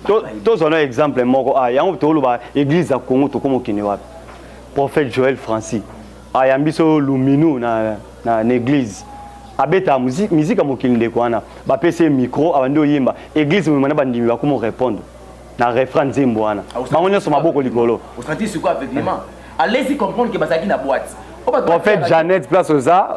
Tous on a exemple moko ah yango toloba église ya Congo to komo kini wapi. Prophète Joël Francis. Ah yambiso luminu na église. Abeta musique mokili ndeko wana. Ba pese micro abandi oyimba. Église mwana bandimi ba komo répondre. Na refrain nzembo wana. Bango nyonso maboko likolo. Au senti sur quoi aveuglement. Allez-y comprendre que bazaki na boîte. Prophète Jeannette place oza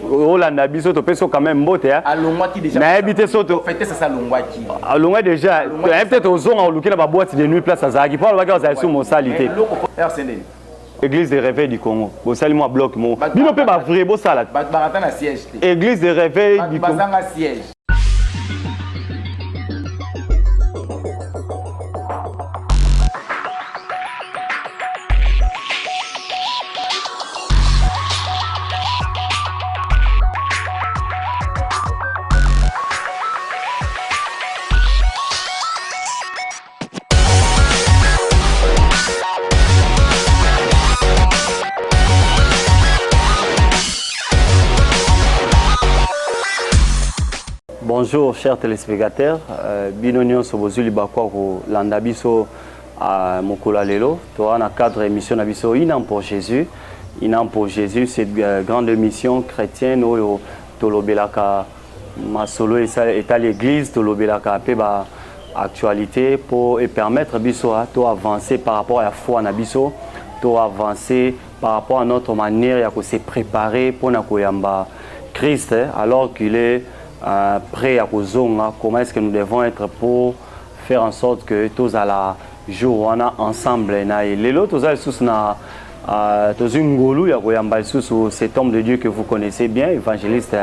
Olanda biso to peso quand même mbote hein. Alongwaki déjà. Na habité soto. Fêter ça longwaki. Alongwa déjà. Peut-être ozonga oluki na ba boîte de nuit place azaki. Pour le bagage sur mon salité. Église de réveil du Congo. Bo sali moi bloc mo. Bino pe ba vrai bo sala. Barata na siège. Église de réveil du Congo. Bazanga siège. Bonjour chers téléspectateurs, Binonion Sobozuli Bakwako Landabiso à Mokola Lelo, toi dans cadre émission Nabiso Inam pour Jésus. Inam pour Jésus, cette grande mission chrétienne où Tolobelaka Masolo est à l'église, Tolobelaka Peba actualité pour permettre Biso à toi avancer par rapport à la foi Nabiso, toi avancer par rapport à notre manière de se préparer pour Nakoyamba Christ alors qu'il est prêt à Kozonga, comment est-ce que nous devons être pour faire en sorte que tous à la jour on a ensemble et les autres tous na tous une golou ya koyamba sous cet homme de Dieu que vous connaissez bien, évangéliste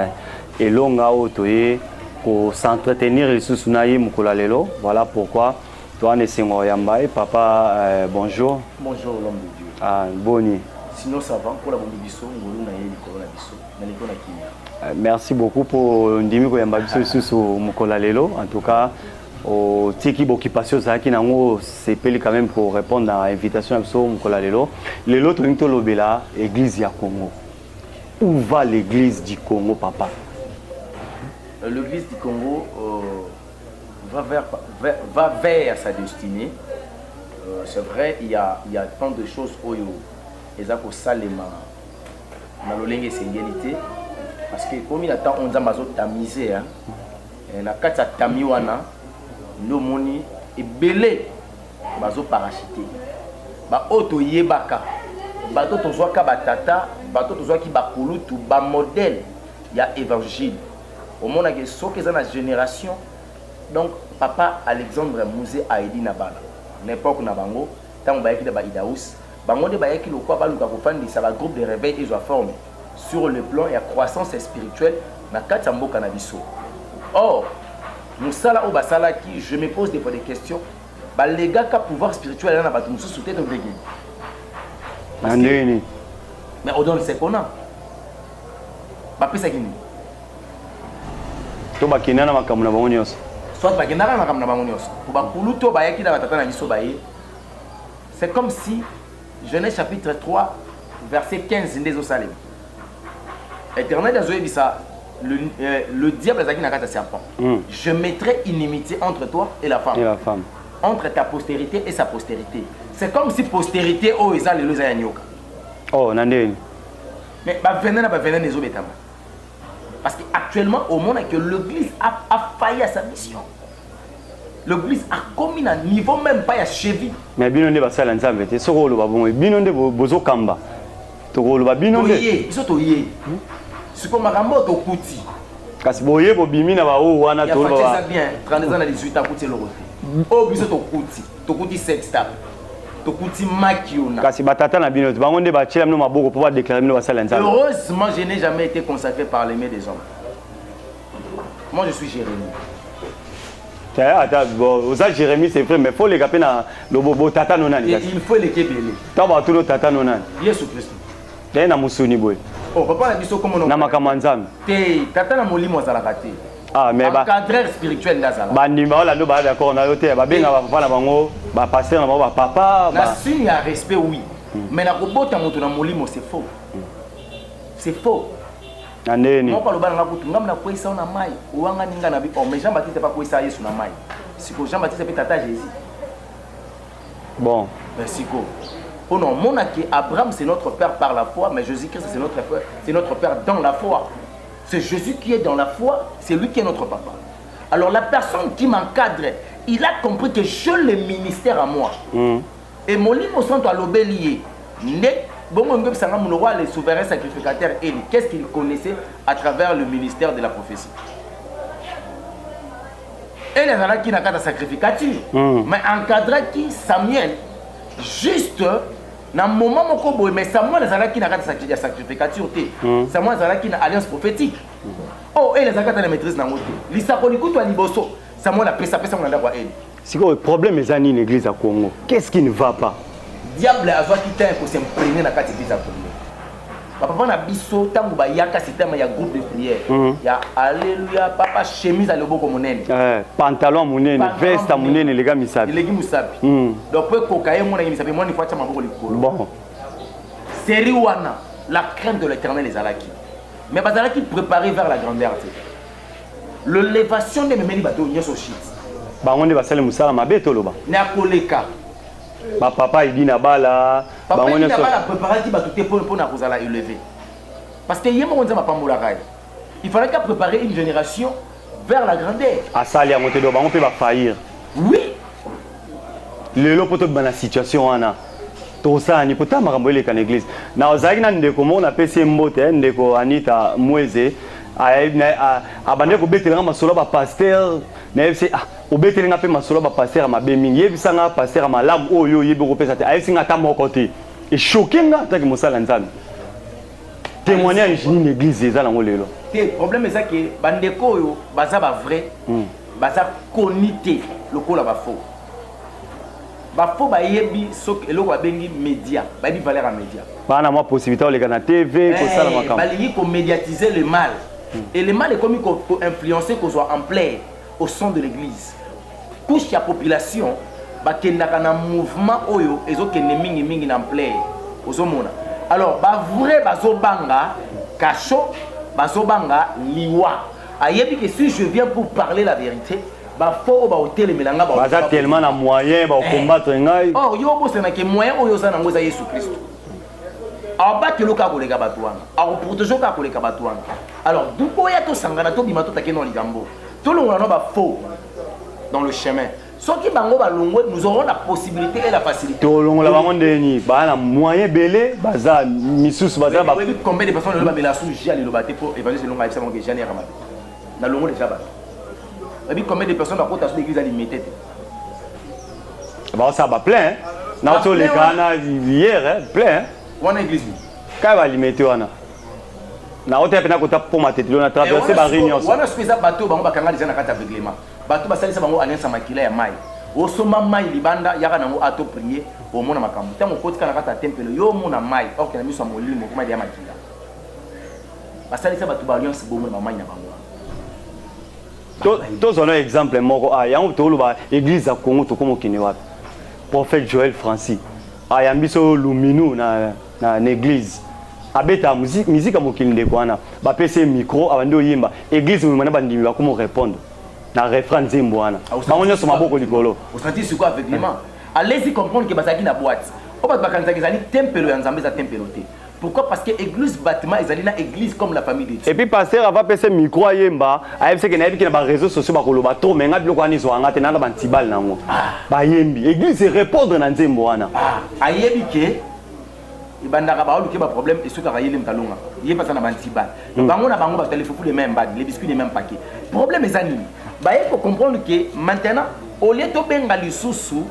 et longa otoye pour s'entretenir les sous naïe mukola lelo. Voilà pourquoi toi ne singo yamba et papa bonjour. Bonjour l'homme de Dieu. Ah boni. Sinon ça va pour la bombe biso ngolu na yeli ko na biso na liko na kinya. Merci beaucoup pour ndimi ko yamba biso sous mukola lelo. En tout cas au tiki occupation ça qui nango c'est peli quand même pour répondre à l'invitation biso mukola lelo. Lelo to nto lobela église ya Congo. Où va l'église du Congo papa? L'église du Congo va vers sa destinée. C'est vrai, il y a tant de choses oyo ezako salema na lolenge sengélité parce que comme il attend on a tamisé hein na kata tamiwana no moni et belé bazo parachuté ba auto yebaka bato tozwaka batata bato tozwaki bakulutu ba modèle ya évangile au monde que soki za na génération donc papa Alexandre Mouzé a aidé na bala n'importe na bango tant ba yaki da ba Idaous bango de ba yaki lo kwa ba luka ko fandi ça va groupe de réveil ils ont formé sur le plan ya croissance spirituelle na kati mboka na biso. Or musala o basala qui je me pose des fois des questions ba les gars ka pouvoir spirituel na batu musu tete ndenge Andeni mais on donne c'est qu'on a ba pesa kini to bakina na makambo na bango nyonso soit bakina na makambo na bango nyonso ba kuluto ba yaki na batata na biso ba ye. C'est comme si Genèse chapitre 3 verset 15 des Osalem. Éternel Azoébissa, le diable a dit à serpent. Je mettrai inimitié entre toi et la femme. Entre ta postérité et sa postérité. C'est comme si postérité oh isa le loza yanyoka. Oh nandeni. Mais ba venir les obétama. Parce qu'actuellement au monde que l'église a failli à sa mission. L'église a commis un niveau même pas à cheville. Mais bien on est basala nzambe te soko lo babongo bien on est bozo kamba. To lo ba bien on est. Biso to yé. C'est comme makambo to kuti. Kasi boye bo bimi na ba o wana to ba. Ça bien 32 ans à 18 ans kuti le roté. Oh biso to kuti sexta. To kuti makiona. Kasi batata na bino bango nde ba tshela mno maboko pour déclarer mno basala nzambe. Heureusement je n'ai jamais été consacré par les mains des hommes. Moi je suis Jérémie. Jérémie c'est vrai mais faut les gaper na lobo tata nonani. Il faut les kebele. Taba tout tata nonani. Yesu Christ. Tena na musuni boy. Oh papa na biso comme on. Na makamanzam. Te tata na molimo za la raté. Ah mais ba cadre spirituel ndazala. Ba ndimba la ndo ba d'accord na yote ba benga ba papa na bango ba pasteur na ba papa ba. Na signe ya respect oui. Mais na kobota moto na molimo c'est faux. C'est faux. Andeni. Moi pas le bana na kutu ngam na kwesa na mai. Uanga ninga na bi oh mais Jean Baptiste pas kwesa Yesu na mai. siko Jean-Baptiste pe tata Jésus. Bon. Mais siko. Oh non, mon Abraham c'est notre père par la foi, mais Jésus-Christ c'est notre père dans la foi. C'est Jésus qui est dans la foi, c'est lui qui est notre papa. Alors la personne qui m'encadre, il a compris que j'ai le ministère à moi. Et mon livre au centre à l'obélier, le souverain sacrificateur, qu'est-ce qu'il connaissait à travers le ministère de la prophétie? Et les gens qui n'ont pas de sacrificature, mais encadré qui Samuel, juste dans le moment où mais Samuel les gens qui n'ont pas de sacrificature, Samuel les gens qui n'ont alliance prophétique. Oh, et les gens qui ont la maîtrise dans le monde. L'Isakolikou toi liboso, Samuel a pris ça on a quoi elle. C'est quoi le problème les années l'église à Congo? Qu'est-ce qui ne va pas? Diable a joué qui t'a pour s'imprégner dans la l'église à Congo. Papa na biso tango ba yaka système ya groupe de prière. Ya alléluia papa chemise à loboko monene. Pantalon monene, veste monene les gars misabi. Les gars misabi. Donc pour kokaye mona misabi mona kwa cha maboko likolo. Bon. Série wana la crainte de l'Éternel les alaki. Mais bazalaki préparé vers la grandeur. L'élévation de memeli bato nyoso shit. Ba onde ba sale musala mabeto loba. Na koleka. Ba papa il dit na bala ba on est préparé qui ba tout pour na kozala élevé parce que yema on za mapambola kai il fallait qu'à préparer une génération vers la grandeur asali ya motedo ba on peut ba faillir oui lelo poto bana situation wana to ça ni pota makambo ile kan église na ozaki na ndeko mona pesi mbote ndeko Anita Mweze abande ko betelenga masolo ba pasteur na FC obetelenga pe masolo ba pasteur ma bemi yebisanga pasteur malamu oyo yebi ko pesa te ayesinga ta moko te et choqué nga ta ki mosala nzambe témoignage ni l'église ezala ngolelo te problème ça que bandeko yo baza ba vrai baza konité lokola ba faux ba yebi sok eloko abengi média ba di valeur à média bana moi possibilité o leka na TV ko sala makambo ba li ko médiatiser le mal et le mal est comme qu'on influencer qu'on soit en plein au sein de l'église couche la population ba kendaka na mouvement oyo ezokende mingi na plein ozomona alors ba vrai bazobanga kacho bazobanga liwa ayebi que si je viens pour parler la vérité ba fo ba hôtel melanga ba baza tellement na moyen ba combattre ngai oh yo bo sena ke moyen oyo za nango za Yesu Christ abaki loka koleka bato wana akoprotéger ka koleka bato wana alors duko ya to sangana to bima to take no ligambo to longa no ba faux dans le chemin soki bango ba longwe nous aurons la possibilité et la facilité to longa la bango ndeni ba na moyen belé baza misusu baza ba combien de personnes ba bela sous jali lo baté pour évangile longa isa monge jani ramade na longo déjà ba et combien de personnes ba kota sur l'église alimentée ba ça ba plein na to le kana hier plein wana église ka ba alimenter wana na ote pena kota pour matetilo na traverser ba réunion wana spesa bato bango bakanga déjà na kata aveuglement bato basalisa bango alliance makila ya mai osoma mai libanda yaka nango ato prier au mona makambo tango kotika na kata tempelo yo mona mai ok na miso molimo kuma dia makila basalisa bato ba alliance bomo na mai na bango to zona exemple moko yango to loba église ya Congo to komo kini wapi prophète Joël Francis ayambiso luminu na église abeta musique mokili ndeko wana ba pese micro abandi oyimba église mwana bandimi ba komo répondre na refrain nzembo wana bango nyonso maboko likolo osenti siko aveuglement allez-y comprendre que bazaki na boîte o ba bakanzaki zali tempelo ya nzambe za tempelo te pourquoi parce que église bâtiment ezali na église comme la famille de Dieu et puis pasteur va pese micro ayemba ayebise ke na yebi ke na ba réseaux sociaux ba koloba to menga biloko ani zo anga te na ba ntibal nango ba yembi église répondre na nzembo wana ayebi ke ibandaka ba oluke ba problème et suka yele mtalonga yeba sana ba ntibal bango na bango ba téléphone les mêmes bagues les biscuits les mêmes paquets problème ezani ba yeko comprendre que maintenant au lieu to benga lisusu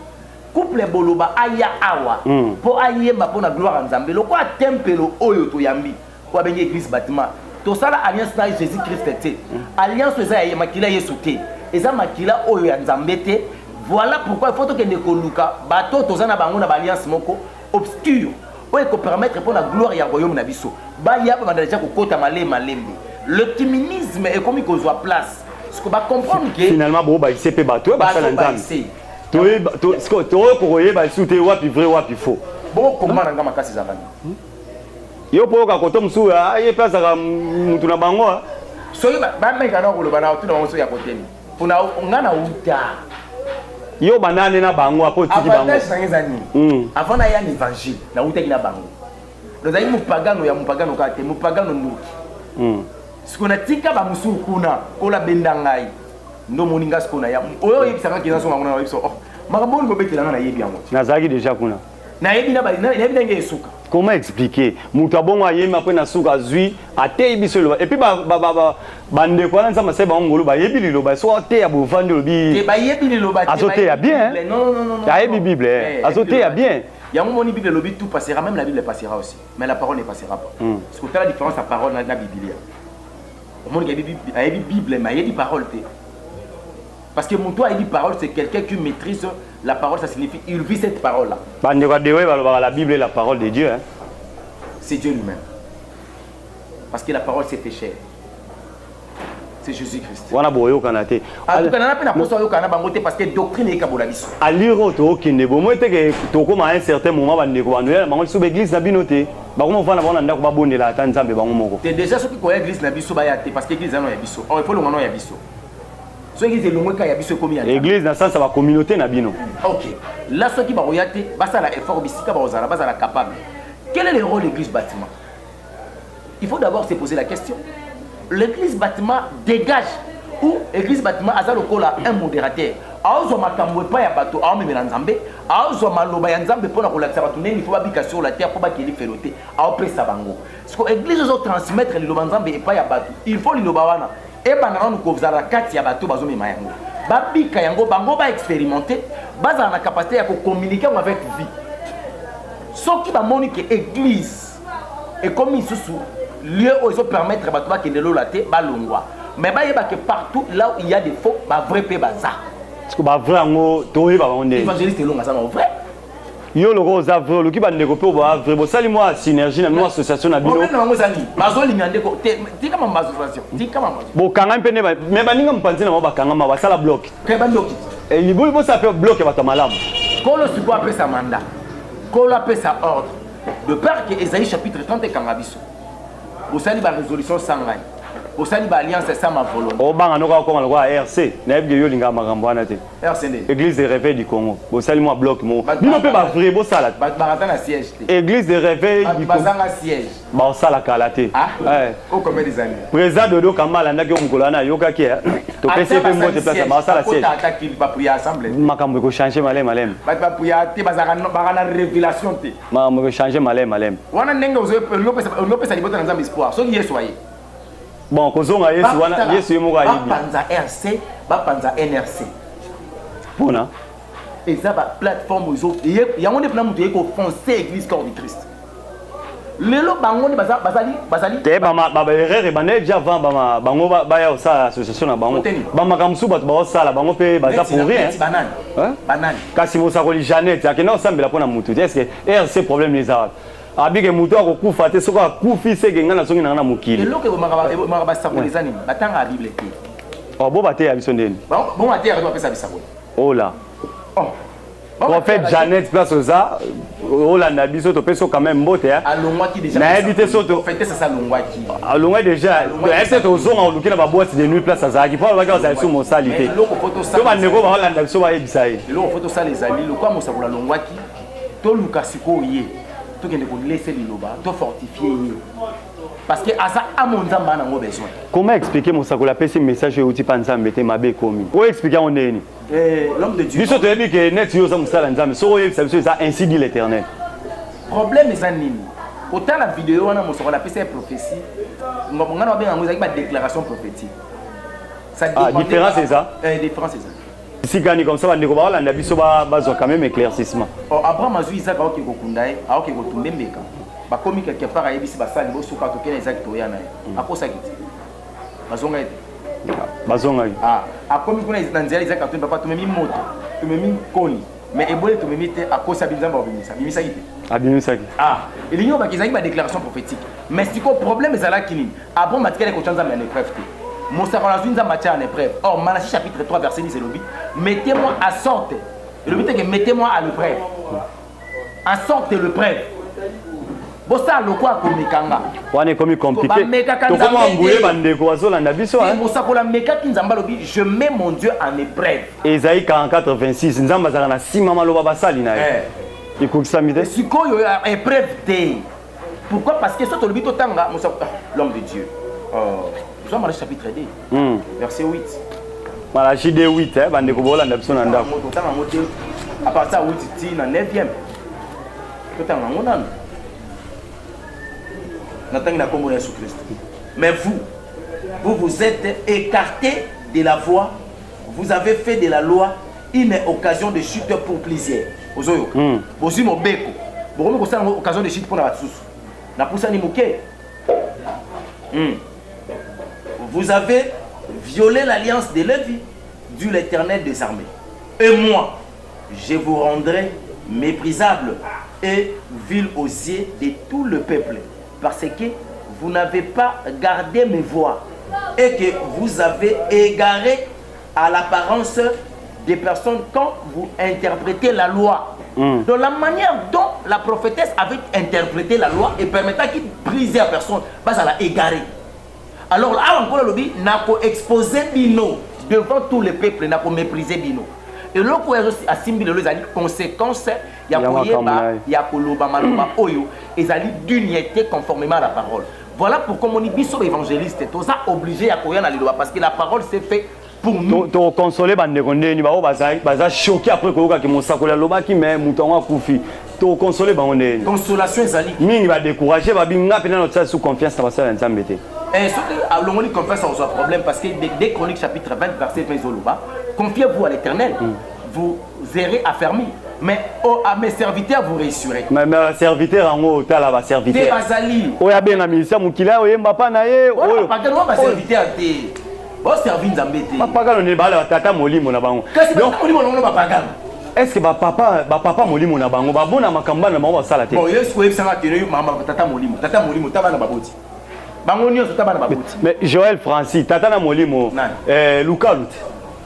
couple boloba aya awa po ayemba po na gloire nzambe loko tempelo oyo to yambi ko benga église bâtiment to sala alliance na Jésus Christ te alliance eza ya makila Yesu te eza makila oyo ya nzambe te voilà pourquoi il faut que ne koluka bato to zana bango na alliance moko obscure oyo ko permettre pour la gloire ya royaume na biso ba ya ba déjà ko kota malembe l'optimisme est comme qu'on soit place ce que ba comprendre que finalement bo ba isepe bato ba sala nzambe to koye ba sute wapi vrai wapi faux bon comment nga makasi zakani yo po ka koto msu ye place ka mutu na bango so ba meka na koloba na tu na so ya koteni pona ngana uta Yo banane na bango apo tiki bango. Avantage na ngezani. Avant na ya l'évangile, na utaki na bango. Nous avons mupagano ya mupagano kate, mupagano nduki. Ce qu'on a tika ba musuru kuna, ola bendangai. Ndo moninga skona ya. Oyo yebisanga kiza so ngona yebiso. Oh, makambo ngo betela na yebi yango. Nazaki déjà kuna. Na yebi na ba na yebi ndenge esuka. Comment expliquer? Mutabongo ayema après na suka zui ate biso lo et puis bande ko nza maseba ngolo ba yebi lilo ba so ate ya bovandi lobi. Ke ba yebi lilo ba. Azote ya bien. Non non non non. Ya yebi Bible. Azote ya bien. Il y a un moment où la Bible lobi tout passera, même la Bible passera aussi, mais la parole ne passera pas. Parce que tu as la différence la parole dans la Bible. Au monde il y a une Bible mais il y a des paroles. Parce que mon toit il dit parole c'est quelqu'un qui maîtrise la parole, ça signifie il vit cette parole là. La Bible est la parole de Dieu. Hein? C'est Dieu lui-même. Parce que la parole s'est fait chair. C'est Jésus-Christ. Wana boyo kanate. En tout cas, na pena poso yo kana bangote parce que doctrine e kabola biso. Aliro to kinde bo moite ke to koma un certain moment bande ko bandu ya bango sous église na binote. Ba ko mfana bana ndako ba bondela ata nzambe bango moko. T'es déjà ceux qui connaissent l'église na biso ba ya te parce que église na ya biso. Oh il faut le ngano ya biso. So église le ngwe ka ya biso komi ya. Église na sens ba communauté na bino. OK. Là ceux qui ba royate ba ça la effort bisika ba ozala ba za la capable. Quel est le rôle de l'église bâtiment? Il faut d'abord se poser la question. L'église bâtiment dégage ou l'église bâtiment a un modérateur. Aozo makambo pa ya bato a memela nzambe, aozo maloba ya nzambe pona ko lakisa bato neni faut babika sur la terre pour ba keli felote, a pesa bango. Parce que l'église zo transmettre le loba nzambe et pa ya bato. Il faut le loba wana. Et banana nous ko zala kati ya bato bazo mema yango. Babika yango bango ba expérimenter, baza na capacité ya ko communiquer avec vie. Ce qui va monique église et comme sous lieu où ils ont permettre à toi qui ne l'olaté balongwa mais bah que partout là où il y a des faux bah vrai pe bazar parce que bah vrai ngo toé ba onde évangéliste longa ça non vrai yo le rose avre le qui ba ndeko pe ba vrai bo sali moi synergie na moi association na bino non ngo sali bazo limiande ko ti kama association ti kama bo kanga mpene ba mais ba ninga mpanzi na ba kanga ma ba sala bloc ke ba bloc et il bo ça peut bloquer ba malamu ko le suko après sa mandat ko la paix sa ordre de peur que Ésaïe chapitre 30 et kangabiso vous savez la résolution sangai vous savez l'alliance sans ma volonté o banga no ka ko ngalo kwa RC na ebge yo linga makambo ana te RCD église de réveil du Congo vous savez moi bloc mo bino pe ba vrai bo sala barata na siège église de réveil du Congo bazanga siège ba sala kalaté au combien des années président Dodo Kamala ndaki mukolo na yoka ki to pese pe mbote place ba sala siège attaque il va prier assemblée makambo ko changer malem ba prier te bazaka na révélation te makambo ko changer malem wana ndenge lopesa libota na nzambe espoir soki yesu aye bon kozonga yesu wana yesu yemo ayibi bapanza RC bapanza NRC pona eza ba plateforme ozo yango nde pena mutu yeko foncer église corps du Christ lelo bango ne bazali te ba erreur bande déjà avant bango ba ya sa association na bango ba makamsu bato ba sala bango pe baza pour rien banani kasi mo sakoli Jeannette akena osambela pona mutu est-ce que RC problème les arabes abike mutu akokufa te soko akufi seke nga na songi na mokili eloko maka basakoleza nini batanga ya bible te oh bo bate ya biso ndeni bon ate ya bapesa bisakoli oh là prophète Jeannette place oza olanda biso to peso quand même mbote ya alongwaki déjà na habité soto fête ça alongwaki alongwa déjà est to zonga olukina ba boîte de nuit place azaki pour ba ka sous mosalité eloko photo ça to ba ndeko ba olanda biso ba yebisa ye eloko photo ça les amis lokwa mosakola longwaki to luka sikoye to kende ko laisser liloba to fortifier parce que asa amonzamba na ngo besoin. Comment expliquer mon sakola pesi message uti panzambe te mabe komi o expliquer on est l'homme de Dieu biso to yebi que net yo za musala nzambe so yebi ça ça ainsi dit l'Éternel problème est nini autant la vidéo wana mosakola pesi prophétie ngomongana ba benga ngo za déclaration prophétique ça différence c'est ça différence c'est ça si gani comme ça ba ndeko ba olanda biso ba zo quand même éclaircissement Abraham azu Isaac aoki kokundai aoki kotumbe mbeka ba komi quelque part ayebisi basali bo suka to kena Isaac to yana akosa kiti bazonga ete bazonga akomi kuna nzela Isaac to papa tumemi moto tumemi koni mais ebole tumemi te akosa binzamba bimisa kiti abimisa kiti elinyo ba kizaki ba déclaration prophétique mais siko problème ezala kinini Abraham matikele ko chanza mais épreuve te Monsakon a une matière en épreuve. Or, Malachie chapitre 3, verset 10, c'est le but. Mettez-moi à sorte. Le but est que mettez-moi à l'épreuve. À sorte de l'épreuve. bosa lokwa ko mekanga wana ekomi compliqué tokoma mbule bandeko bazolanda biso mosakola mekaki nzambe alobi je mets mon Dieu en épreuve. Esaïe 44:26 nzambe azalaka na nsima maloba basali na ye ekokisami te sikoyo épreuve te. Pourquoi? Parce que soto lobi totanga l'homme de Dieu. Jean Malachie chapitre 2 verset 8. Malachie 2:8 bandeko bolanda biso na ndako totanga mote à partir de 8 ti na 9e totanga ngonano n'attendez la communion sur Christ. Mais vous êtes écartés de la voie, vous avez fait de la loi une occasion de chute pour plusieurs. Ozoyo, bosi mobeko, bokomi ko sala occasion de chute pour na batsusu. Na poussa ni moké. Vous avez violé l'alliance de Lévi, dit l'Éternel des armées. Et moi, je vous rendrai méprisable et vil aux yeux de tout le peuple. Parce que vous n'avez pas gardé mes voies et que vous avez égaré à l'apparence des personnes quand vous interprétez la loi. Donc la manière dont la prophétesse avait interprété la loi et permettant qu'il brise à personne, ça l'a égaré. Alors là encore le lobby n'a pas exposé Bino devant tout le peuple, n'a pas méprisé Bino. Et là où il a simbi les conséquences, il y a Koloba Maloba Oyo, ils allaient d'unité conformément à la parole. Voilà pourquoi mon biso évangéliste est obligé à courir dans les lois parce que la parole s'est faite pour nous. Tu consoler bande condé ni baza choqué après que mon sakola loba qui mais mouton a koufi. Tu consoler bande. Consolation ezali. Mingi va décourager ba binga pena notre sous confiance dans ça nzambe te. Et surtout à l'omoni confiance on a problème parce que dès Chroniques chapitre 20 verset 20 zoloba, confiez-vous à l'Éternel. Vous serez affermis. Mais à mes serviteurs vous réussirez. Mais serviteur en haut ta la serviteur. Te bazali. Oya ben na ministère mukila oyemba pa na ye. Oyo pas que moi ba serviteur te. Bo servir nzambe te. Papa kalo ne bala tata molimo na bango. Donc molimo na ba pagano. Est-ce que papa molimo na bango ba bona makamba na bango sala te. Bon yesu ko ebisanga tene mama tata molimo taba na baboti. Bango nyonso taba na baboti. Mais Joël Francis tata na molimo Lukalut.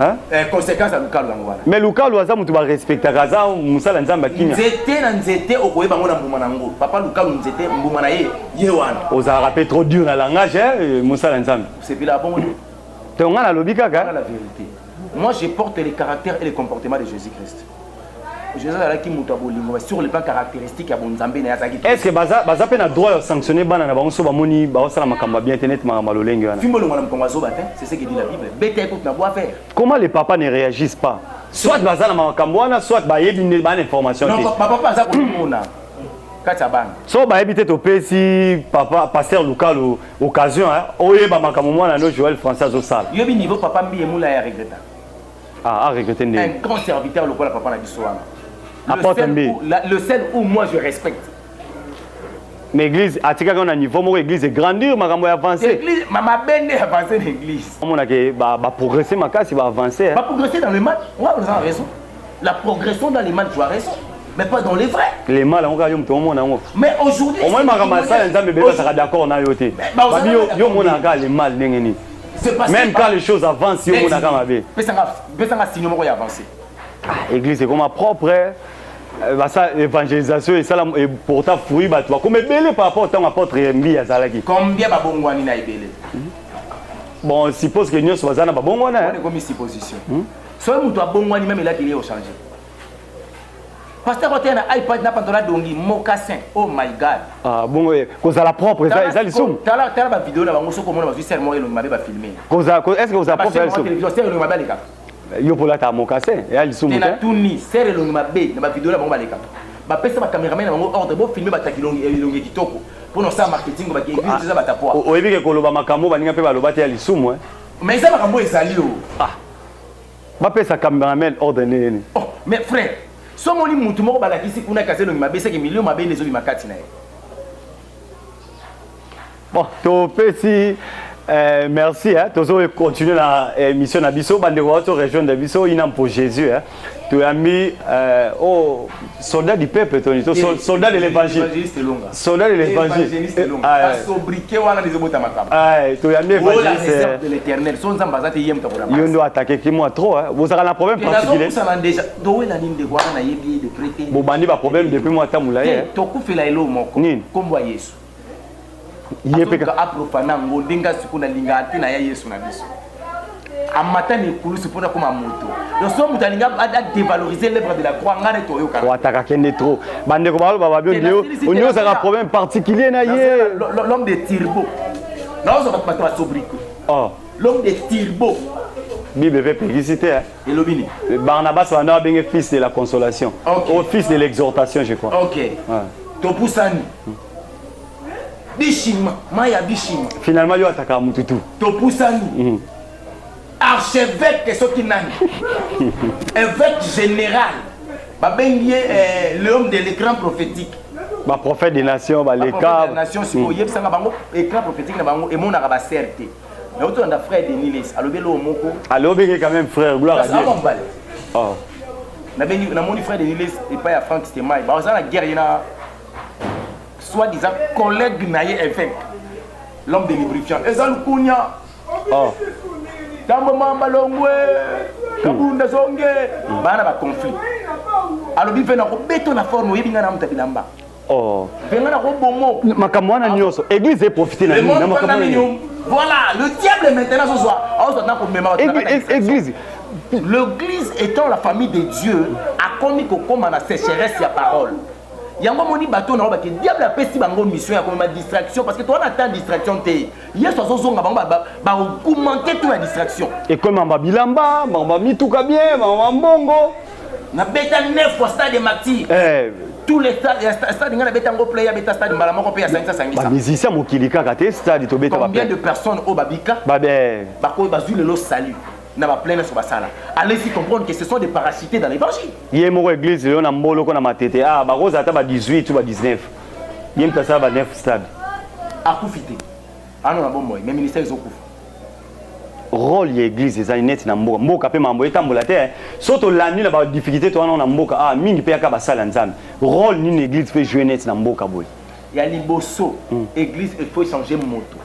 Hein? Conséquence à Lukalu ngwana. Mais Lukalu aza mutu ba respecta kaza musala nzamba kinya. Nzete na nzete okoyeba ngona mbuma nango. Papa Lukalu nzete mbuma na ye wana. Oza rappelé trop dur na langage musala nzamba. C'est bila bon. Te ngana lobi kaka. La vérité. Moi je porte les caractères et les comportements de Jésus-Christ. Jésus a qui muta bolingo sur le plan caractéristique ya bonzambe na yazaki. Est-ce que baza pe na droit de sanctionner bana na bango so ba moni ba sala makamba bien internet makamba lolenge wana. Fimbo ngona mkongo zo batin, c'est ce que dit la Bible. Bête écoute na bois faire. Comment les papas ne réagissent pas? Soit baza na makamba wana, soit ba yebi ne ba information. Non, papa za ko mona. Katabana. So ba yebi te to pesi papa pasteur Lukalu occasion oyeba makamba mwana no Joël François zo sala. Yebi niveau papa mbi emula ya regretta. Ah, regretter ne. Un grand serviteur le quoi papa na biso wana. Le seul où moi je respecte. Mais l'église, à tika qu'on a niveau, mon église est grandir, ma gamme avancer. L'église, ma benne avancer l'église. On a que va progresser, ma casse, il va avancer. Va progresser dans les maths, on a raison. La progression dans les maths, tu as raison. Mais pas dans les vrais. Les mal, on a tout le monde. Mais aujourd'hui. Au moins, ma gamme ça, les gens sera d'accord, on a yoté. Yo mon aga les mal, n'engeni. Même quand les choses avancent, yo mon aga ma bé. Pesanga sinon moi avancer. L'église est comme ma propre. Ça évangélisation et ça et pourtant fruit bah toi comme belé par rapport à apôtre Mbi azalaki combien ba bongwani na ebele bon on suppose que nous sommes bazana ba bongwana on est comme supposition so mutu abongwani même là qu'il est au changer pasteur côté na iPad na pantola dongi mocassin oh my god ah bon cause à la propre ça les somme tala ba vidéo na bango soko mona ba serment et le mabe ba filmer cause est-ce que vous avez propre télévision le mabe les yo pola ta mocassin et ali somme na tuni serre le mabe na ba vidéo na bango ba leka ba pesa ba cameraman na bango ordre bo filmer ba takilongi elongi kitoko pour non ça marketing ba ki ça ba tapoa o ebi ke koloba makambo ba ninga pe ba loba te ali somme mais ça makambo ezali o ah ba pesa cameraman ordre nene oh mais frère somo ni mutu moko balakisi kuna kaselo ngi mabese ke million mabe lezo bi makati na ye bon to pesi merci hein toujours continuer la mission na biso bande ko région de biso inam pour Jésus hein tu as mis soldat du peuple, soldat de l'évangile. Soldat de l'évangile. Tu as mis évangile. De l'éternel. Il doit attaquer qui moi trop. Vous avez un problème particulier. Vous avez un problème depuis moi. Amatani kulusi pona comme moto. Le somme d'alinga a dévalorisé l'œuvre de la croix ngane toyo ka. Wa taka kende trop. Bande ko baba bien dio. On y a un problème particulier na yé. L'homme de Tirbo. Non, ça va pas sobrique. Oh. L'homme de Tirbo. Bible fait publicité. Et l'obini. Barnabas va avoir bien fils de la consolation. Au fils de l'exhortation, je crois. OK. Topusani. Bishima, Maya Bishima. Finalement, il y a attaqué Mututu. Topusani. Archevêque Sokinani, évêque général, l'homme de l'écran prophétique. Prophète des nations, l'écran. Des nations, si vous voyez, l'écran prophétique, et mon arabe certé. Mais autour de frère de Niles, alors bien le moko. Alors bien quand même frère, gloire à Dieu. Oh. Na mon frère de Niles et pas à Franck Stemai. Bah ça la guerre, il y a soi-disant collègue naïe évêque, l'homme de lubrifiant. Et ça le kounya. Oh. Tambo mamba longwe kabunda zonge bana ba conflit alors bi fena ko beto na forme yebinga na mutabi namba oh benga na ko bomo makamwana nyoso église est profiter na makamwana voilà le diable est maintenant ce soir on s'entend pour mémoire église l'église étant la famille de Dieu a commis ko comme na sécheresse ya parole. Yango moni bateau na ba ke diable a pesi bango mission ya comme ma distraction parce que toi on attend distraction té yeso azozonga bango ba augmenter toute la distraction et comme mamba bilamba mamba mituka bien mamba mbongo na beta 9 fois stade de martyr tous les stades ngana beta ngo player beta stade mbala moko pe ya 550 ba musicien mokilika ka te stade to beta ba combien de personnes au babika ba be ba ko ba le salut na ba plein sur basala allez-y comprendre que ce sont des parachutés dans l'évangile yé moko église yo na mbolo ko na matete ba roza ta ba 18 ou ba 19 yem ta ça ba 9 stade akufité ano na bombo mais ministère ezokufa rôle ya église eza net na mboka mboka pe mambo etambola te soto landi na ba difficulté to na mboka mingi pe aka basala nzambe rôle ni église fait jouer net na mboka boy ya liboso église il faut changer moto.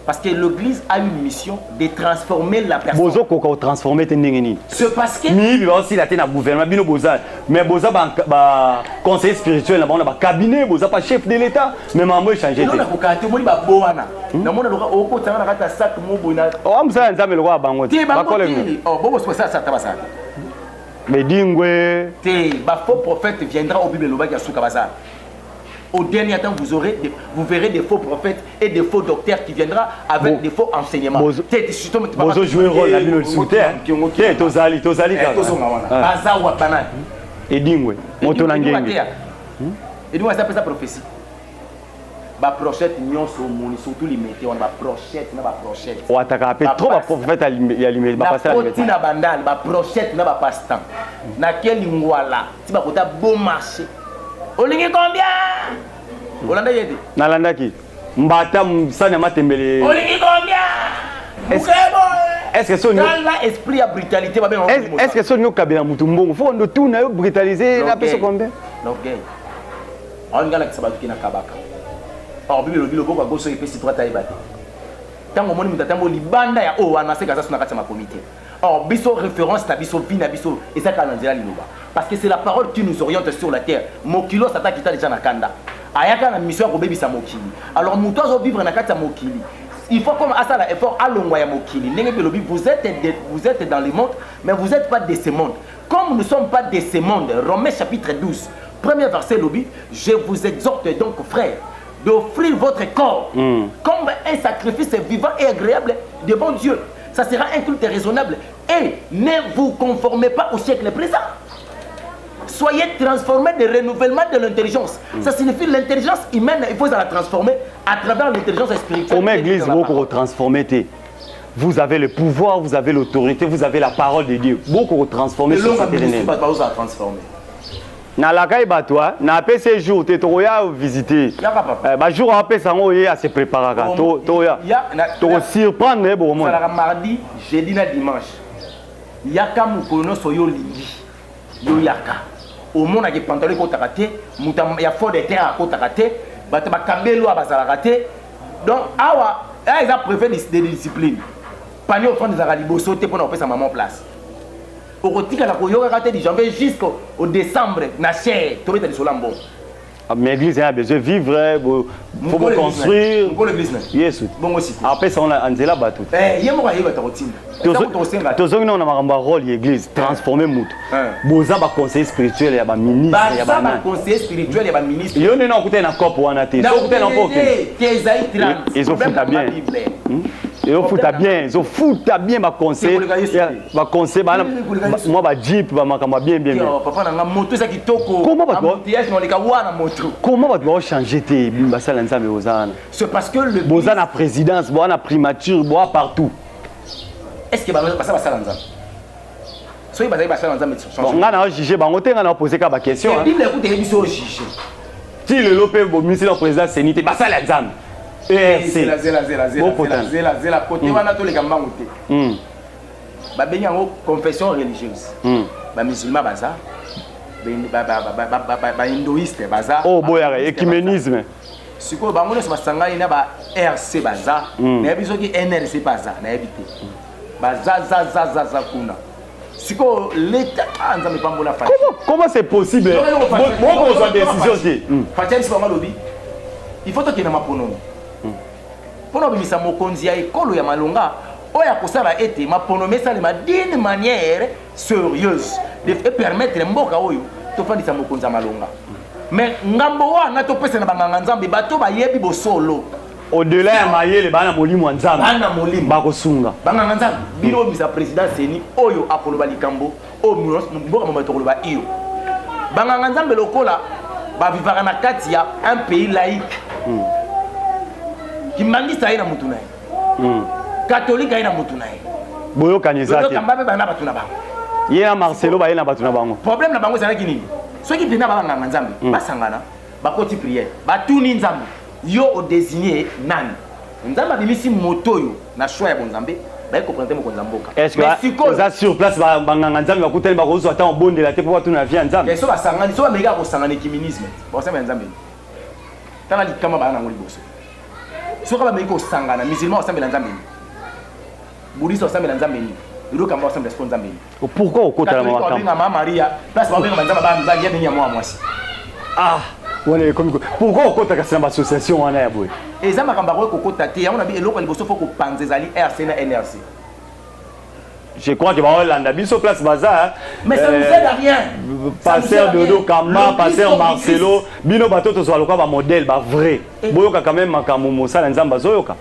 Parce que l'église a une mission de transformer la personne. Bozo koko transformer tendengeni. C'est parce que mi bi aussi la tena gouvernement bino boza mais boza ba conseiller spirituel na ba cabinet boza pas chef de l'état mais mambo changer te. Non na ko kate moni ba boana. Na mona loka oko tanga na kata sac mo boina. O amsa nzambe lokwa bango te. Ba collègue. Oh bobo c'est ça tabasa. Mais dingwe te ba faux prophète viendra au Bible loba ya suka basa. Au dernier temps, vous verrez des faux prophètes et des faux docteurs qui viendront avec des faux enseignements. Vous jouez un rôle là, le soutien. Tozali. Et dingwe. Et donc, ça s'appelle ça prophétie. Ba prochette nyon so moni surtout les métiers on ba prochette na ba prochette. O ataka pe trop ba prophète alimé ba passer alimé. Na bandal ba prochette na ba passe-temps. Na quel ngwala ti ba kota bon marché. Olingi combien? Olanda yedi. Nalanda ki. Mbata msane matembele. Olingi combien? Est-ce que son esprit à brutalité va bien? Est-ce que son kabila mutumbongo faut on tout na brutaliser la personne combien? Donc on gala que ça va qui na kabaka. Or bibi lo boko goso epesi toi taibate. Tango moni mutatambo libanda ya o wana se kaza suna kati ma comité. Or biso référence na biso vina biso et ça kananzela liloba. Parce que c'est la parole qui nous oriente sur la terre. Mokilo sata kita déjà na kanda. Ayaka na mission ko bebisa mokili. Alors muto zo vivre na kati ya mokili. Il faut comme à ça l'effort à l'ongwa ya mokili. Vous êtes dans le monde mais vous n'êtes pas de ce monde. Comme nous ne sommes pas de ce monde. Romains chapitre 12. Premier verset lobby, je vous exhorte donc frères d'offrir votre corps comme un sacrifice vivant et agréable devant Dieu. Ça sera un culte raisonnable. Et ne vous conformez pas au siècle présent. Soyez transformés de renouvellement de l'intelligence. Ça signifie l'intelligence humaine, il faut la transformer à travers l'intelligence spirituelle. Comment l'église va vous transformer? Vous avez le pouvoir, vous avez l'autorité, vous avez la parole de Dieu. Beaucoup transformer sur cette terre. Na la caille batwa, na PC jour te toya visiter. Ba jour après ça on y a se préparer toya. To surprendre bon monde. Ça mardi, jeudi na dimanche. Yaka mukono soyo lingi. yo yaka au monde qui pantalon ko takate muta ya fond de terre ko takate bato ba kambelo abazala kate donc awa ils ont préféré des disciplines panier au fond des arabes sauter pour faire sa maman place au kotika la ko yoka kate du janvier jusqu'au décembre na cher to mettre sur lambo. Mais l'église a besoin de vivre, il faut construire. Yes. Après ça, on a Angela Batout. Il y a un rôle de l'église, transformer Moutou. Boza va conseiller spirituel, il y a un ministre. Conseiller spirituel, il y a un ministre. Il y a un côté dans COP ou un athée. Ils ont foutu bien. Ils ont foutu bien. Ils ont foutu bien ma conseil. Ma conseil, moi, ma jeep, ma bien. Comment va changer tes bimbasal ensemble aux ânes? C'est parce que le Bozan a présidence, bois a primature, bois partout. Est-ce que ça va ça dans ça? Soyez basé basé dans ça mais on a jugé, on a posé quelques questions. La Bible écoute les biso juger. Si le lopé au ministre du président sénité, basal ensemble. C'est la côté wana to les gamba ngoté. Ba benya ngo confession religieuse. Ba musulman baza. Ba hindouiste baza. Oh boya écuménisme. Siko bango ne basangani na ba RC baza. Na biso ki NRC baza na ebité. Baza za kuna. Siko l'état nzambe pambola fa. Comment c'est possible? Bon besoin décision aussi. Fatia biso bango lobi. Il faut que na maponomi. Pour bimisa mokonzi ya ekolo ya malonga oya kosala ete maponomi salema d'une manière sérieuse de permettre mboka oyo tofandisa mokonzi ya malonga. Mais ngambo wana topesa na banganga nzambe bato bayebi bosolo au-delà ya mayele bana molimo nzambe bana molimo bakosunga banganga nzambe bino bisa président seni oyo akoloba likambo o mboka mama tokoloba iyo banganga nzambe lokola ba vivaka na kati ya un pays laïque kimangisa ina mutu naye catholique ina mutu naye boyo kanizate boyo kambabe bana batu na bango ye na Marcelo ba ina batu na bango problème na bango zanaki nini soki pena banganga nzambe basangana bakoti prière batuni nzambe yo o désigner nani nzambe abimisi moto yo na choix ya bonzambe ba comprendre mo konzamboka est-ce que ça sur place banganga nzambe bakuteli bakozo ata obondela te pour tuna via nzambe so basangani so bameka ko sangana écuménisme ba sangana nzambe tana likama bana ngoli boso soka bameki ko sangana musulman osambela nzambe bouddhiste osambela nzambe ni iroka mba osambela nzambe ni pourquoi okota la mama Maria place ba benga nzambe ba ya benya mwa mwasi pourquoi okota kasi na association wana ya boye eza makamba ko kokota te yango na bi eloko liboso foko panze zali RC na NRC. Je crois que va Hollande biso place bazar. Mais ça nous aide à rien. Pasteur Dodo Kamba, pasteur Marcelo, bino bato to zo loka ba modèle ba vrai. Boyoka quand même makambo mosala nzamba zoyoka.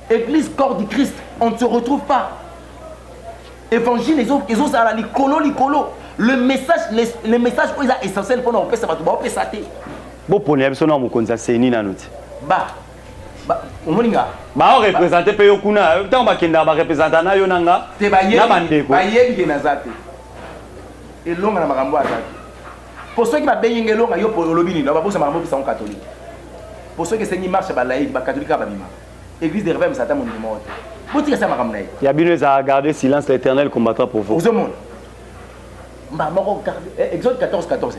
Église corps du Christ, on ne se retrouve pas. Évangile les autres ça la likolo. Le message où il est essentiel pour nous pesa bato ba pesa te. Bo poni biso na mokonza seni na noti. Omoninga ba représenter pe yokuna tant ba kenda ba représenter na yo nanga na bandeko ba yebi na zate elonga na makambo azate pour ceux qui ba benye ngelonga yo pour lobini na ba bosa makambo bisa catholique pour ceux qui sengi marche ba laïque ba catholique ba bima église de réveil satan mon numéro botika sa makambo naï ya bino za garder silence l'Éternel combattra pour vous vous monde ba moko garder Exode 14:14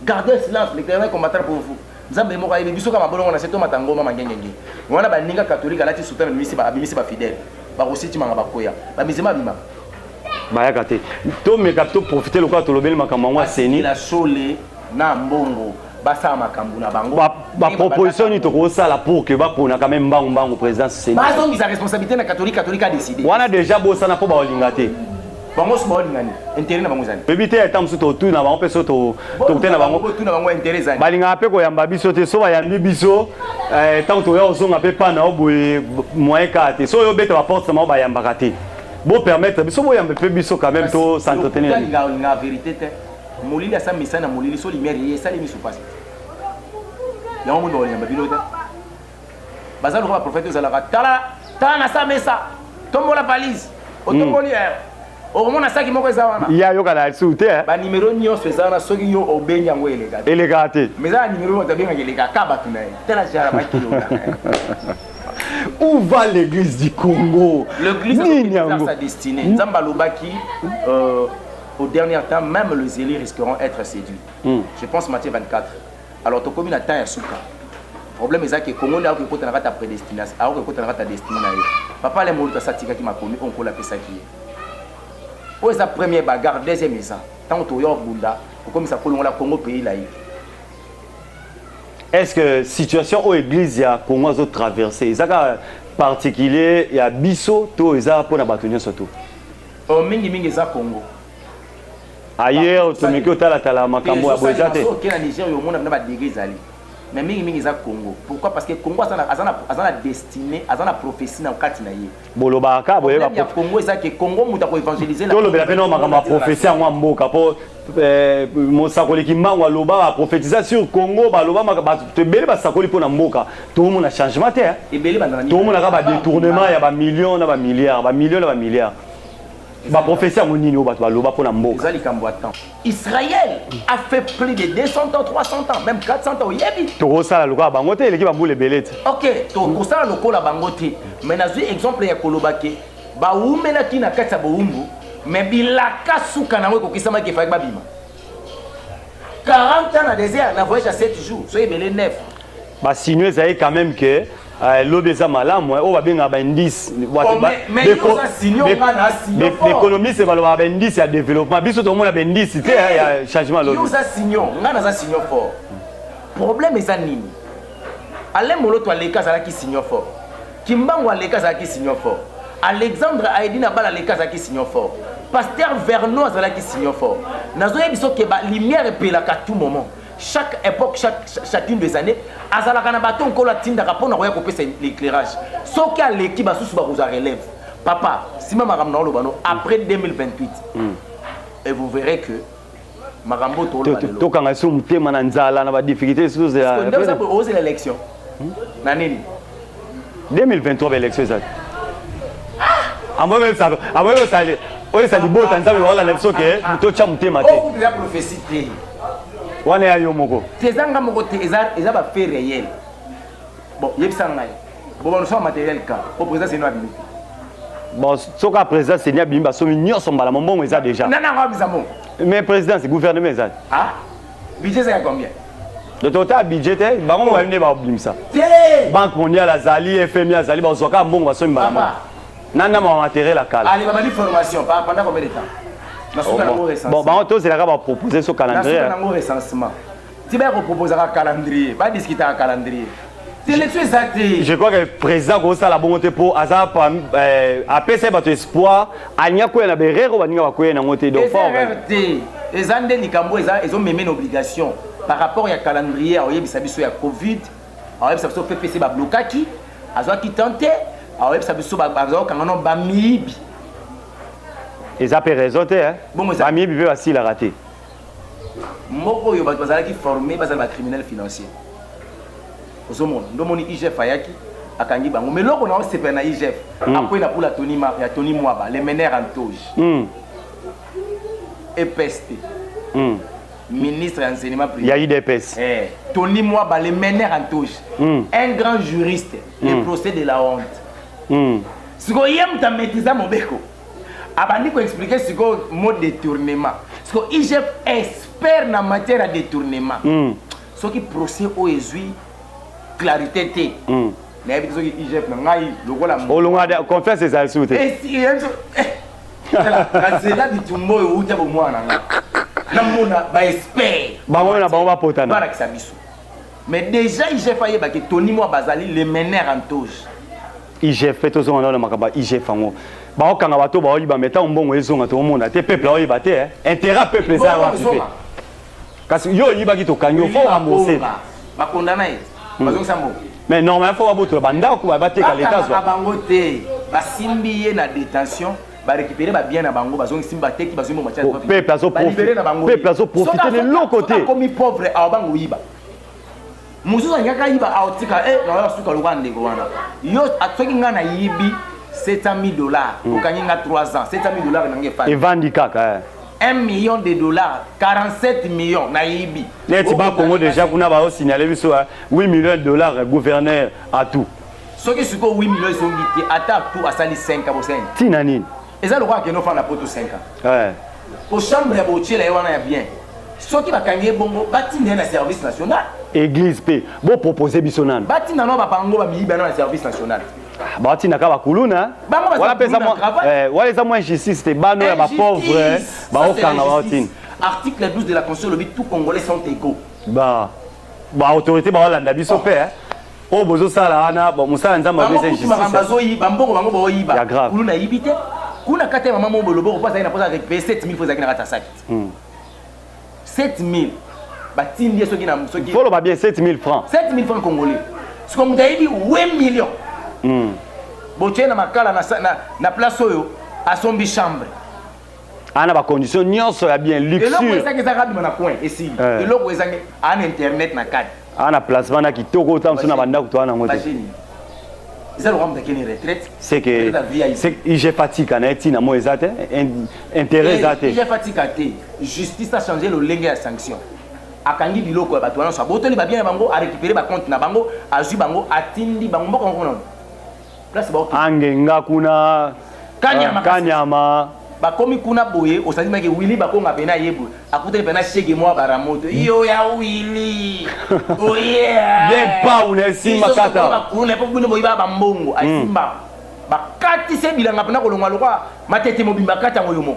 gardez silence l'Éternel combattra pour vous nzambe moko ayebi biso kama bolongo na seto matangoma mangengenge wana baninga catholique alati sultan misi ba fidèle ba rositi manga bakoya ba mizema bima bayaka te to meka to profiter lokwa to lobeli makambo ngwa seni la sole na mbongo basa makambo na bango ba proposition ni to ko sala pour que ba pona quand même mbango présidence seni ba zongi sa responsabilité na catholique a décidé wana déjà bosa na po ba olinga te bango so ngani intérêt na bango zani bebite ya tamsu to tu na bango peso to na bango intérêt zani balinga pe ko yamba biso te so ba yambi biso tant to ya ozonga pe pa na oboye moyen ka te so yo beta ba porte na ba yamba ka te bo permettre biso bo yamba pe biso quand même to s'entretenir la vérité te molili asa misa na molili so lumière ye sali misu passe ya mo do yamba bilota bazalo ko prophète zalaka tala na sa mesa tombo la valise otomboli au moment saki moko ezawana ya yoka la soute ba numéro nyonso ezana soki yo obenya ngo elega te mais za numéro otabenga elega kaba tunaye tela jara ba kilo où va l'église du Congo l'église a sa destinée nzamba lobaki au dernier temps, même les élus risqueront d'être séduits. Je pense Matthieu 24. Alors, tu as commis la temps à Souka. Le problème est que Congo a ta prédestination, a ta destinée. Papa, les mots de Satika qui m'a commis, on peut ça qui est. Pour la première bagarre, deuxième est ça. Tant que tu as Bunda, comme ça, le Congo pays là. Est-ce que la situation où l'église a Congo a traversé, est-ce particulier, il y a Bisso, tout ça pour la bataille surtout? Au mingi ça Congo. Ailleurs, tu me dis que tu as la makambo à Boyate. Mais mingi ça Congo. Pourquoi? Parce que Congo a la destinée, a la prophétie dans le cadre de Bolobaka, Boyaka. Congo c'est que Congo muta ko évangéliser. Tout le bien non makamba prophétie en Mboka pour mosakoli ki mangwa loba prophétiser sur Congo ba loba makaba te beli ba sakoli pour na Mboka. Tout le monde a changement te. Et beli ba tout le monde a ba détournement, ya ba millions na ba milliards, ba millions na ba milliards. Ba prophétie en nini ba loba pour na Mboka. Israël a fait plus de 200 ans, 300 ans, même 400 ans. Yebi. To ça loka bangote l'équipe ba boule belete. OK, to ça lokola bangote. Mais na exemple ya kolobake ba umela kina katsa bo umbu. Mais bilaka souka na weko kisama ke fa babima 40 ans na désert na voyage à 7 jours soyez belé 9 ba signer ça quand même que l'obéza malam o ba benga ba indice mais ça signer ngana signer l'économie c'est ba ba indice ya développement biso to mona ba indice te ya changement lo ça signer ngana ça signer fort problème est ça nini ale moloto aleka ça qui signer fort kimbango aleka ça qui signer fort Alexandre Aïdina Bala les cas qui signent fort. Pasteur Vernon Azala qui signe fort. Nazoye biso ke ba lumière pelaka à tout moment. Chaque époque, chacune des années, Azala kana baton ko la tinda rapport na koya kopesa l'éclairage. Soki a l'équipe basu ba vous relève. Papa, si mama ramna lo bano après 2028. Et vous verrez que Marambo to lo to kanga sum tema na nzala na ba difficulté sur ça. Parce que vous l'élection. Na nini 2023 l'élection exact. Amwe ça oyo ça libo tanzabe wala leso ke to cha mutema te. Oh, déjà prophétie te. Wana ya yo moko. Tezanga moko te eza ba fait réel. Bon, yebisa ngai. Bon, nous sommes matériel ka. Au président c'est nous abimi. Bon, soka président c'est ni abimi ba so nyonso mbala mbongo eza déjà. Non non, abisa bon. Mais président c'est gouvernement ça. Ah? Budget c'est combien? Le total budget te bango ba ne ba oblimisa. Banque mondiale azali FMI azali ba soka mbongo ba so mbala. Nana ma matériel la cale. Allez, ma formation pendant combien de temps? Bon, on c'est là va proposer ce calendrier. On recensement. Tu vas proposer un calendrier, pas discuter un calendrier. L'élection exacte. Je crois que le président comme ça la bonté pour azar après c'est votre espoir, anya ko na berero baninga ba ko na ngote do fort. Les andé likambo ils ont même une obligation par rapport au calendrier, au yebisa biso ya Covid, au yebisa biso PPC ba blokaki, azwa ki tenter. Ah ouais, ça veut dire que quand on a mibi. Ils ont raison, hein. Bon, ça mibi peut aussi la rater. Moko yo bazala qui formé bazala criminel financier. Ozomon, ndomoni IGF ayaki akangi bango. Mais loko na sepe na IGF. Après na pour la Tony Mwaba, les meneurs en touche. EPST. Ministre de l'enseignement privé. Il y a eu des PES. Tony Mwaba, les meneurs en touche. Un grand juriste, le procès de la honte. Si vous avez maîtrisé mon béco, abandi ko expliquer ce que mot détournement. Parce que IGF expert en matière de détournement. Ce qui procès au ezui clarité té. Mais avec ce IGF ngai logo la. O longa de confiance c'est ça souté. Et si là c'est là du tumbo ou ta moi na. Na mona ba expert. Ba mona ba ba potana. Ba la biso. Mais déjà IGF aye ba que Tony Moi bazali les meneurs en touche. IGF fait tous on a makaba IGF fango ba okanga bato ba oyiba meta mbongo ezonga to mona te peuple oyiba te intérêt peuple ça va tuer kasi yo oyiba ki to kanyo fo amose ba condamné bazong sambo mais normalement faut aboto banda ko ba te ka l'état zo bango te ba simbiye na détention ba récupérer ba bien na bango bazong simba te ki bazong mo match peuple azo profiter de l'autre côté comme pauvre a bango yiba mususu nyaka yiba autika na ya suka lwande ko wana yo atsoki ngana yibi $700,000 okanyinga 3 ans $700,000 nange fa evandi kaka $1 million 47 millions na yibi net ba Congo déjà kuna ba signaler biso $8 millions gouverneur à tout soki suko 8 millions songi ata tout asali 5%. tina nini eza lokwa ke no fa na poto 5 ans ouais Pour chambre ya botier la wana ya bien. Ceux qui va gagner bongo bati na service national. Église P. Bon proposer bisonan. Bati na no ba pango ba mi ba na service national. Bati na ka ba kuluna. Wala pesa moi wala za moi justice te bano ya ba pauvre ba okanga ba otine. Article 12 de la Constitution, tout Congolais sont égaux. Bah autorité ba wala ndabiso pe oh bozo sala ana ba musala nzamba bese justice. Bambongo bango ba oyiba. Ya grave. Kuluna yibite. Kuna kate maman mo bolobo ko pasa ina posa récupérer 7000 francs na kata sac. 7000. Batindi soki na soki. Faut le ba bien 7000 francs. 7000 francs congolais. Ce qu'on m'a dit 8 millions. Botier na makala na place oyo à son chambre. Ana ba condition nyonso ya bien luxure. Et là où ça que ça rabi na coin ici. Et là où ça en internet na carte. Ana placement na kitoko tam sona banda kutoana ngote. C'est que j'ai fatigué na etina mo ezate intérêt ezate. J'ai fatigué. Justice a changé le lingue à sanction. Akangi biloko ba toana so botoli ba bien bango a récupérer ba compte na bango azu bango atindi bango mboko ngono. Place ba angenga kuna kanyama ba komi kuna boye osazima ke Willy ba konga pena yebu akutele pena shege mo baramoto yo ya Willy oh yeah bien pa unesimba kata ba kuna po kuna boye ba mbongo asimba ba kati se bilanga pena kolonga lokwa matete mobimba kata ngoyomo.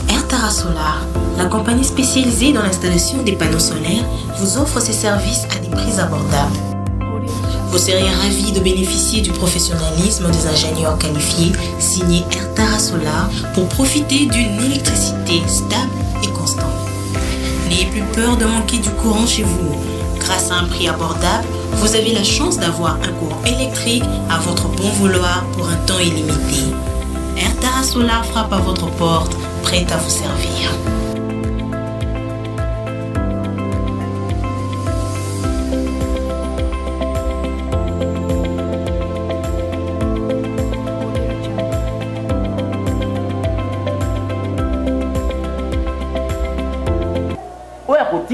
Airtara Solar, la compagnie spécialisée dans l'installation des panneaux solaires, vous offre ses services à des prix abordables. Vous serez ravis de bénéficier du professionnalisme des ingénieurs qualifiés signés Airtara Solar pour profiter d'une électricité stable et constante. N'ayez plus peur de manquer du courant chez vous. Grâce à un prix abordable, vous avez la chance d'avoir un courant électrique à votre bon vouloir pour un temps illimité. Airtara Solar frappe à votre porte, prête à vous servir.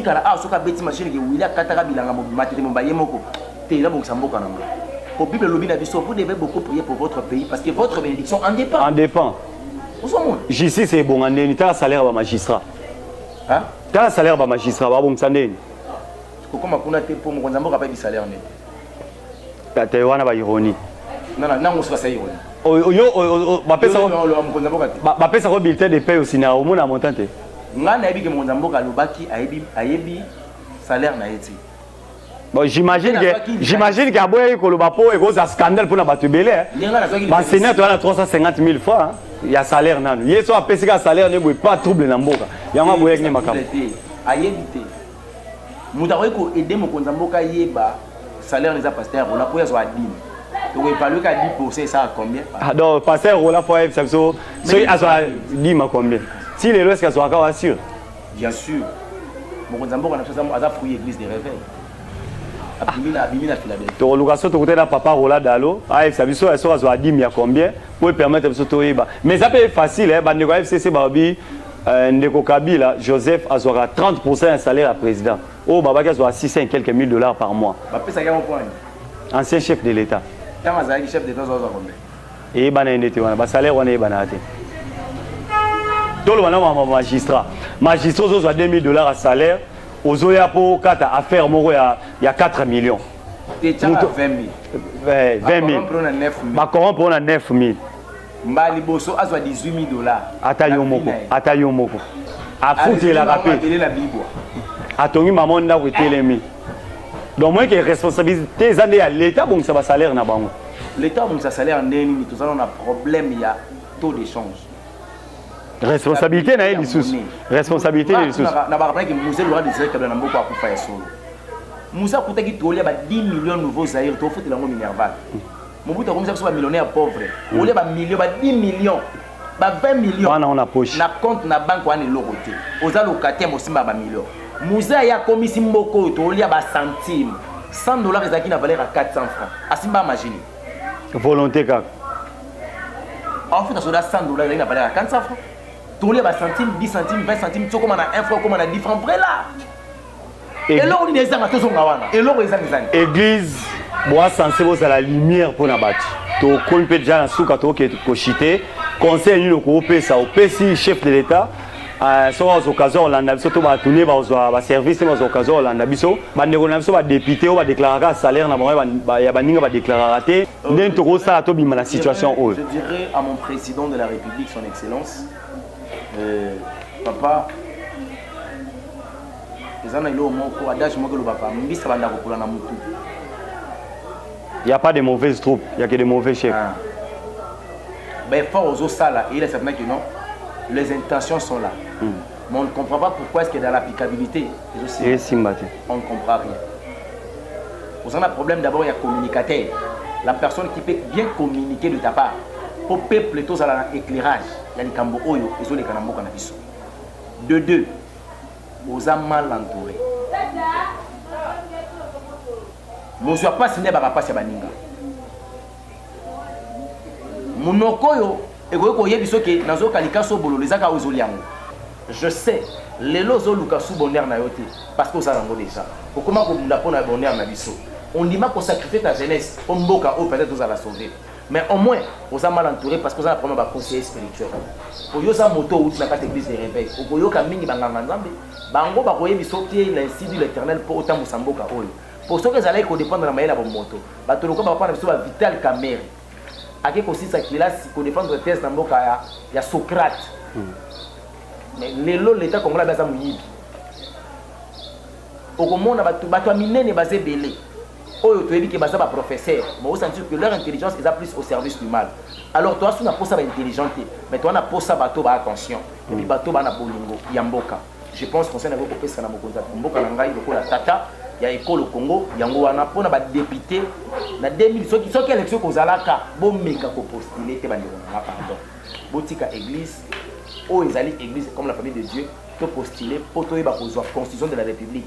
Kala a soka beti machine ke wili akataka bilanga matete mbaye moko te la bokisa mboka na ngo. Pour Bible lobi na biso vous devez beaucoup prier pour votre pays parce que votre bénédiction en dépend. En dépend. Où sont mon? Ici c'est bon andeni ta salaire ba magistrat. Hein? Ta salaire ba magistrat ba bon sandeni. Kokoma kuna te pour mon zamboka pa bi salaire ne. Ta te wana ba ironie. Non non non ça ironie. Yo ba pesa ba pesa ko bulletin de paie aussi na au mona montante. Ngana yebi ke mon zamboka lobaki ayebi salaire na yeti. Bon j'imagine que aboye ko loba po e ko za scandale pour na batu belé. Ba seigneur to na 350 000 francs. Il y a salaire nanu. Yeso a pesi ka salaire ne boy pas trouble na mboka. Yango boye ni makam. Ayebi te. Muta ko aider mon zamboka yeba salaire les pasteur on a pour yazo adim. Donc il parle qu'à 10% ça à combien? Ah donc pasteur on la fois ça so azo 10 ma combien? Si les lois sont encore assurés. Bien sûr. Mon Zambo a fait l'église des réveils. Abimina Philadelphie. Tu as côté de papa Rola Dalo. Ah, ça veut dire que ça va 10 000 combien pour permettre de se tourner. Mais ça peut être facile. Bandeko FCC Babi, Ndeko Kabila, Joseph a 30% installé à président. Oh, Baba qui a 600 et quelques mille dollars par mois. Ancien chef de l'État. Quand vous chef de l'État, vous avez combien? Et ben, salaire on est banaté. Tout le monde magistrat. Magistrat, ils ont 2 000 $ à salaire. Aux Oya pour 4 affaires, il y a 4 millions. Tu as 20 000. 20 000. Macaron pour 9 000. Maliboso a 18 000 $. Atayomoko. Atayomoko. A foutre la rapide. Atongi maman n'a pas été l'émi. Donc, moi, qui est responsabilité à l'État, bon, ça va salaire na bango. L'État, bon, ça salaire en déni, tout ça, on a un problème, il y a taux d'échange. Responsabilité na les sous. Responsabilité na les sous. Na ba que Moussa le droit de dire que na mboko akufa ya solo. Moussa kutaki tolia ba 10 millions nouveaux zaïre to foutre lango minerval. Mobutu comme ça soit millionnaire pauvre. Olia ba millions ba 10 millions. Ba 20 millions. On a poche. Na compte na banque wana lokote. Oza locataire mosimba ba millions. Moussa ya komisi mboko tolia ba centime. $100 ezaki na valeur à 400 francs. Asimba imagine. Volonté kaka. En fait, ça doit $100 ezaki na valeur à 400 francs. Tous les centimes, 10 centimes, 20 centimes, tu comme on a 1 franc, comme on a 10 francs, vrai là. Et là, on est des gens qui sont là. Et là, on est des gens. Église, moi, censé vous à la lumière pour la bâtir. Tu connais déjà un souk à toi qui est cochité. conseil nino ko pesa au pesi chef de l'état so aux occasions Hollande biso to ba tourner ba service aux occasions Hollande biso ba ndeko na biso ba député ba déclarer salaire na ba ya baninga ba déclarer raté ndeni to ko sala to bima na situation je dirais à mon président de la République son excellence papa ezana ilo moko adage moko lo papa mbisa banda ko kula na mutu. Il n'y a pas de mauvaises troupes, il n'y a que de mauvais chefs. Ben, fort aux Sala, il est certain que non, les intentions sont là. Mais on ne comprend pas pourquoi est-ce que dans l'applicabilité, on ne comprend rien. Vous avez un problème d'abord, il y a communicateur. La personne qui peut bien communiquer de ta part. Pour peuple, tout ça, l'éclairage, il y a des cambo oyo, et les canambo cannabis. De deux, vous avez mal entouré. Nous ne sommes pas signé par rapport à Baninga. Monokoyo, et vous voyez que Nazo Kalikaso Bolo, les Aka Ozoliango. Je sais, les lozo Lukasu bonheur na yote, parce que ça l'ango déjà. Comment vous n'avez pas bonheur na biso? On dit qu'on sacrifie ta jeunesse, on boka ou peut-être vous allez la sauver. Mais au moins, vous êtes mal entouré parce que vous avez un problème de conseiller spirituel. Pour vous avez moto ou la église de réveil. Pour vous avez mingi banganga nzambe, bango ba koyebi soki l'insigne de l'Éternel pour autant musamboka oyo. Pour ceux qui allaient dépendre de la maille de la moto, bateau va pas de vital camère. À quel aussi ça qui là si qu'on dépend de thèse dans le cas il y a Socrate. Mais l'état congolais a besoin de mouiller. Au monde bateau miné n'est basé belé. Oh tu dis que basé par professeur, mais on sent que leur intelligence est plus au service du mal. Alors toi tu n'as pas ça intelligente, mais toi on a pas ça bateau ba attention. Et puis bateau ba na bolingo yamboka. Je pense qu'on s'en a beaucoup ça na mokonza. Mboka na ngai lokola tata. Il y a l'école au Congo, il y a un député. Dans 2000, ceux qui ont élection aux Alaka, bon méga pour postuler, pardon. Botika église, où ils allaient église comme la famille de Dieu, pour postuler, pour la constitution de la République,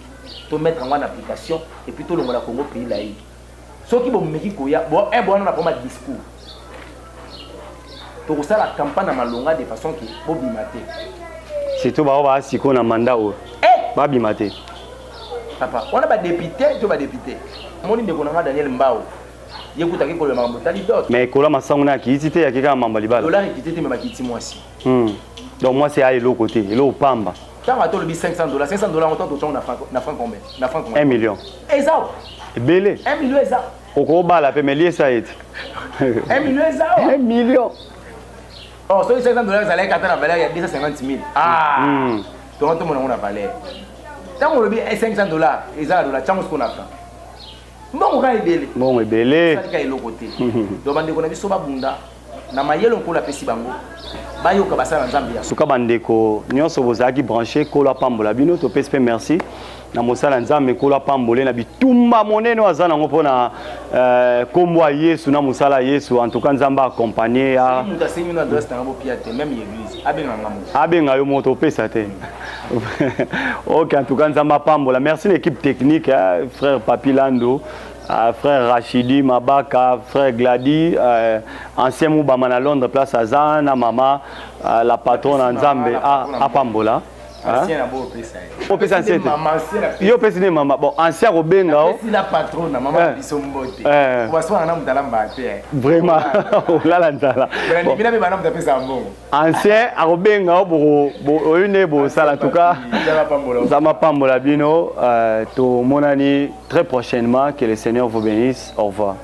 pour mettre en application, et puis tout le monde a Congo pays laïque. Ceux qui vont me dire qu'il y a un bon discours. Pour ça, la campagne a malonga de façon qui est bimaté. C'est tout, si on a un mandat, pas bimaté. Papa, on a pas député, tu vas député. Mon idée qu'on a Daniel Mbao. Il écoute avec le mambo, t'as dit d'autres. Mais Kola Massanguna qui hésité à quelqu'un Mamba Libal. Dollar qui était même qui moi aussi. Donc moi c'est aller l'autre côté, l'autre Pamba. Quand on a le 500 $, 500 $, on tente on a franc combien? Na franc combien? 1 million. Et ça? Belé. 1 million et ça. Au gros bal la pémélier ça est. 1 million et ça. 1 million. Oh, sur les 500 $, ça allait quand on a valeur il y a 250 000. Ah. Donc tout le monde on a valeur. Quand on a 500 $, et ça $, chance qu'on a fait. Bon, on a belé. Bon, belé. Ça c'est l'autre côté. Donc on a vu soba bunda. Na mayelo ko la pesi bango. Bayo ka basala nzambe. Suka bandeko nyonso bozaki branché kola pambola bino to pespe merci. Na mosala nzambe kola pambole na bitumba monene azana ngo na kombo Yesu na mosala Yesu en tout cas nzamba accompagner ya. Muta senyu na adresse na bo piate même église. Abenga ngamo. Abenga yo moto pesa te. OK en tout cas nzamba pambola. Merci l'équipe technique frère Papilando. Frère Rachidi Mabaka, frère Glady, ancien Moubama à Londres, place à Zana, maman, la patronne en Zambé, à Pambola. Ancien abo pesa. O pesa ancien. Yo pesa ni maman. Bon, ancien Robenga. C'est la patronne, maman bisombote. On va soit un homme talamba te. Vraiment. Là là là. Bon, bina be banam tapesa mbongo. Ancien Robenga bo une bo sala en tout cas. Zama Pambola bino to monani très prochainement que le Seigneur vous bénisse. Au revoir.